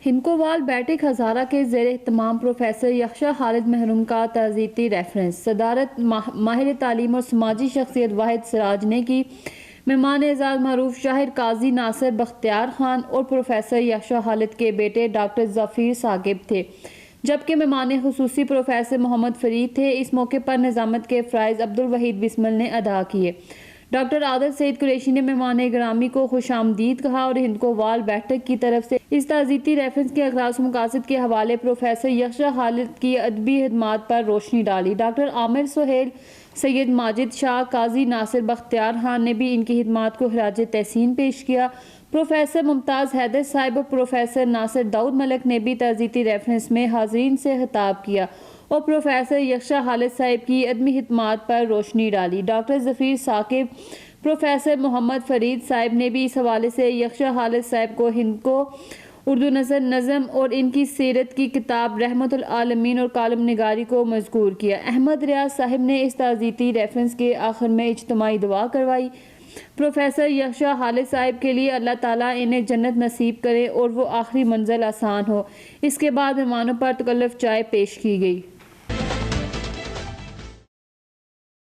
हिंदकोवाल बैठक हज़ारा के ज़ेर एहतमाम प्रोफेसर यक्षा खालिद महरूम का ताज़ीती रेफरेंस सदारत माहिर तालीम और समाजी शख्सियत वाहिद सिराज ने की। मेहमान एजाज़ मरूफ शाहिर काजी नासिर बख्तियार खान और प्रोफेसर यक्षा खालिद के बेटे डॉक्टर ज़फ़ीर साकिब थे, जबकि मेहमान खुसूसी प्रोफेसर मोहम्मद फरीद थे। इस मौके पर निज़ामत के फ़राइज़ अब्दुल वहीद बिस्मिल ने अदा किए। डॉक्टर आदल सईद कुरैशी ने मेहमान ग्रामी को खुशामदीद कहा और हिंदकोवाल बैठक की तरफ से इस ताज़ीती रेफरेंस के अगराज मकासद के हवाले प्रोफेसर यक्षा खालिद की अदबी खिदमात पर रोशनी डाली। डॉक्टर आमिर सुहेल, सैयद माजिद शाह, काजी नासिर बख्तियार खान ने भी इनकी खिदमात को खराज तहसीन पेश किया। प्रोफेसर मुमताज़ हैदर साहिब और प्रोफेसर नासिर दाऊद मलिक ने भी ताज़ीती रेफरेंस में हाज़रीन से खिताब किया और प्रोफेसर यक्षा खालिद साहिब की अदमी खिदमात पर रोशनी डाली। डॉक्टर ज़फ़ीर साकिब, प्रोफेसर मोहम्मद फरीद साहिब ने भी इस हवाले से यक्षा खालिद साहिब को हिंद को उर्दू नज़म और इनकी सीरत की किताब रहमतुल आलमीन और कालम निगारी को मज़कूर किया। अहमद रियाज साहिब ने इस ताज़ीती रेफरेंस के आखिर में इज्तिमाई दुआ करवाई। प्रोफेसर यक्षा खालिद साहिब के लिए अल्लाह ताला इन्हें जन्नत नसीब करे और वो आखिरी मंजिल आसान हो। इसके बाद मेहमानों पर तकल्लुफ़ चाय पेश की गई।